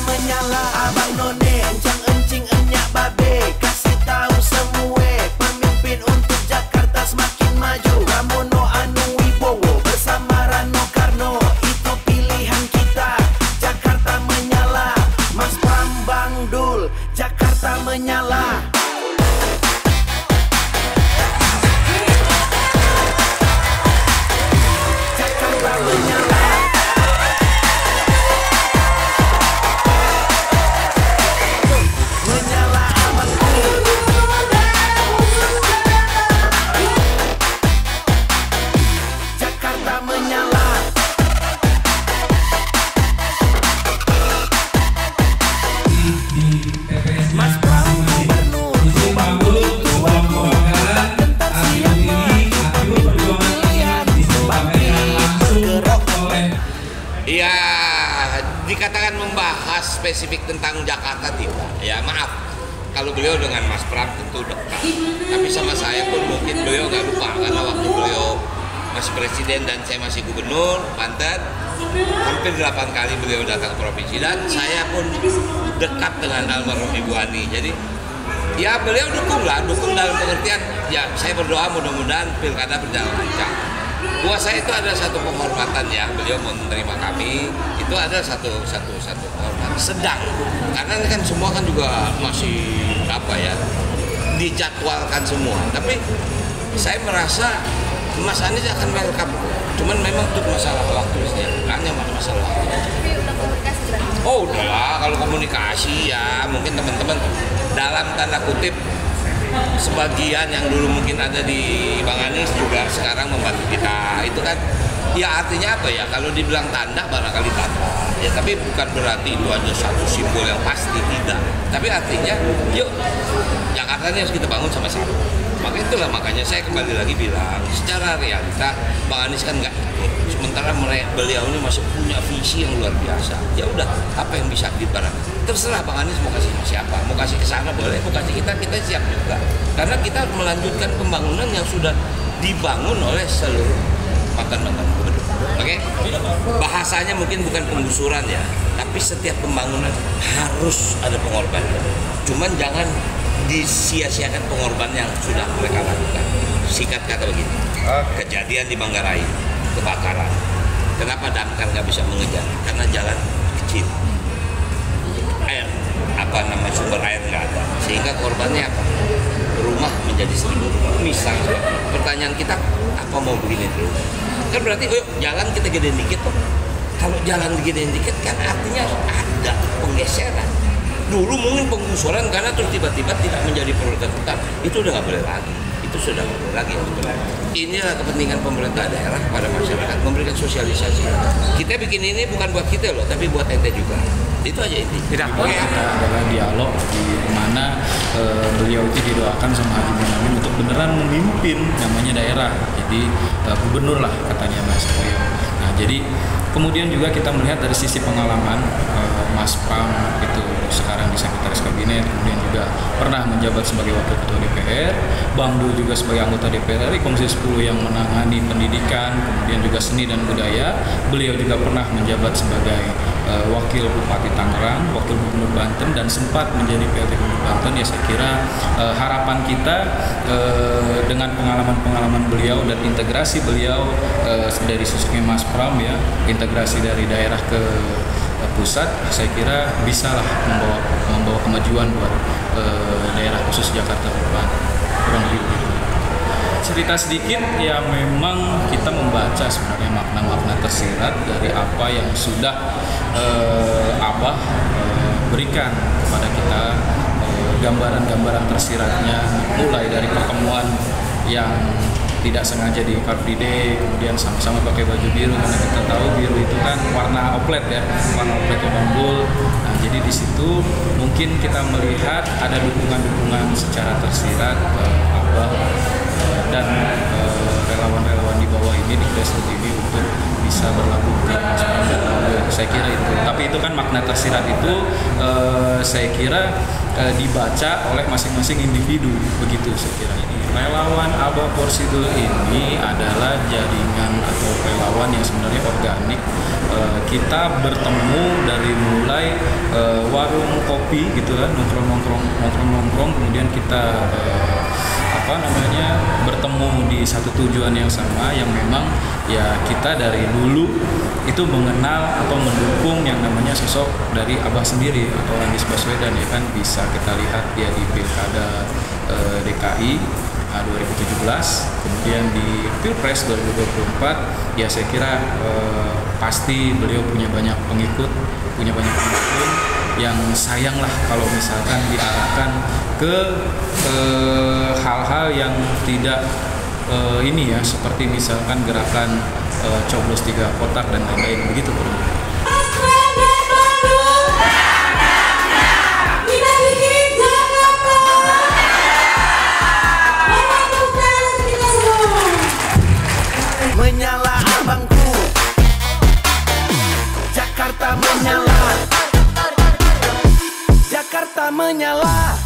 menyala. Abang none, encang-encing enyak babe, kasih tahu semua pemimpin untuk Jakarta semakin maju. Pramono Anung Wibowo bersama Rano Karno, itu pilihan kita. Jakarta menyala, Mas Pram Bang Dul, Jakarta menyala. Jakarta menyala. Menyala Abang Dul. Jakarta menyala. Mas Pram Gubernur, Bang Dul itu aku. Gentar siapa itu pilihan, Bang bergerak. Ya, dikatakan membahas spesifik tentang Jakarta tidak. Ya maaf, kalau beliau dengan Mas Pram tentu dekat. Tapi sama saya pun mungkin beliau nggak lupa karena waktu beliau masih presiden dan saya masih gubernur Banten, hampir 8 kali beliau datang ke provinsi dan saya pun dekat dengan almarhum Ibu Ani. Jadi ya beliau dukung dalam pengertian ya saya berdoa mudah-mudahan pilkada berjalan lancar. Buat saya itu ada satu penghormatan ya, beliau menerima kami itu ada satu penghormatan sedang karena ini kan semua kan juga masih apa ya dijadwalkan semua. Tapi saya merasa Mas Anies akan welcome, cuman memang itu masalah waktu hanya masalah waktu. Oh udahlah, kalau komunikasi ya mungkin teman-teman dalam tanda kutip sebagian yang dulu mungkin ada di Bang Anies juga sekarang membantu kita. Itu kan ya artinya apa ya, kalau dibilang tanda barangkali tanda ya, tapi bukan berarti itu ada satu simbol yang pasti, tidak. Tapi artinya yuk Jakarta ini harus kita bangun sama-sama. Makanya saya kembali lagi bilang secara realita Bang Anies kan nggak ikut, sementara beliau ini masih punya visi yang luar biasa. Ya udah, apa yang bisa dibarang terserah Bang Anies mau kasih siapa, mau kasih ke sana boleh, mau kasih kita siap juga. Karena kita melanjutkan pembangunan yang sudah dibangun oleh seluruh mantan-mantan gubernur. Oke? Bahasanya mungkin bukan penggusuran ya, tapi setiap pembangunan harus ada pengorbanan. Cuman jangan disia-siakan pengorbanan yang sudah mereka lakukan. Singkat kata begini, kejadian di Manggarai, kebakaran. Kenapa damkar nggak bisa mengejar? Karena jalan kecil, sumber air nggak ada, sehingga korbannya apa? Rumah menjadi 1000 misalnya. Pertanyaan kita, apa mau begini terus? Kan berarti jalan kita gedein dikit tuh. Kalau jalan digedein dikit kan artinya ada penggeseran. Dulu mungkin penggusuran karena terus tiba-tiba tidak menjadi prioritas utama, itu udah nggak boleh lagi. Itu sudah nggak boleh lagi. Inilah kepentingan pemerintah daerah kepada masyarakat, memberikan sosialisasi. Kita bikin ini bukan buat kita loh, tapi buat ente juga. Itu aja inti. Tidak, kita adalah dialog di mana beliau itu didoakan sama Haji Muhammad untuk beneran memimpin namanya daerah. Jadi gubernur lah katanya Mas beliau. Nah, jadi kemudian juga kita melihat dari sisi pengalaman Mas Pram itu sekarang di sekretaris kabinet, kemudian juga pernah menjabat sebagai wakil ketua DPR, Bang Dul juga sebagai anggota DPR RI Komisi 10 yang menangani pendidikan, kemudian juga seni dan budaya. Beliau juga pernah menjabat sebagai wakil Bupati Tangerang, wakil Gubernur Banten, dan sempat menjadi PLT Gubernur Banten. Ya saya kira harapan kita dengan pengalaman-pengalaman beliau dan integrasi beliau dari sosoknya Mas Pram ya, integrasi dari daerah ke pusat, saya kira bisalah membawa kemajuan buat daerah khusus Jakarta ke depan. Kurang lebih begitu. Cerita sedikit ya, memang kita membaca sebenarnya makna-makna tersirat dari apa yang sudah Abah berikan kepada kita, gambaran-gambaran tersiratnya mulai dari pertemuan yang tidak sengaja di Car Free Day, kemudian sama-sama pakai baju biru karena kita tahu biru itu kan warna oplet ya, warna opletnya Bang Dul. Nah, jadi di situ mungkin kita melihat ada dukungan-dukungan secara tersirat Abah dan relawan-relawan di bawah ini di Grassroots TV untuk bisa berlabuh di Mas Pram. Saya kira itu. Tapi itu kan makna tersirat itu saya kira dibaca oleh masing-masing individu, begitu saya kira ini. relawan Abah Porsidul ini adalah jaringan atau relawan yang sebenarnya organik. Kita bertemu dari mulai warung kopi gitu kan, nongkrong, kemudian kita bertemu di satu tujuan yang sama, yang memang ya kita dari dulu itu mengenal atau mendukung yang namanya sosok dari Abah sendiri atau Anies Baswedan, ya kan. Bisa kita lihat dia di Pilkada DKI 2017, kemudian di Pilpres 2024, ya saya kira pasti beliau punya banyak pengikut, punya banyak pendukung. Yang sayanglah kalau misalkan diarahkan ke hal-hal yang tidak ini ya, seperti misalkan gerakan coblos 3 kotak dan lain-lain begitu, Bro. Menyala abangku, Jakarta menyala, Jakarta menyala.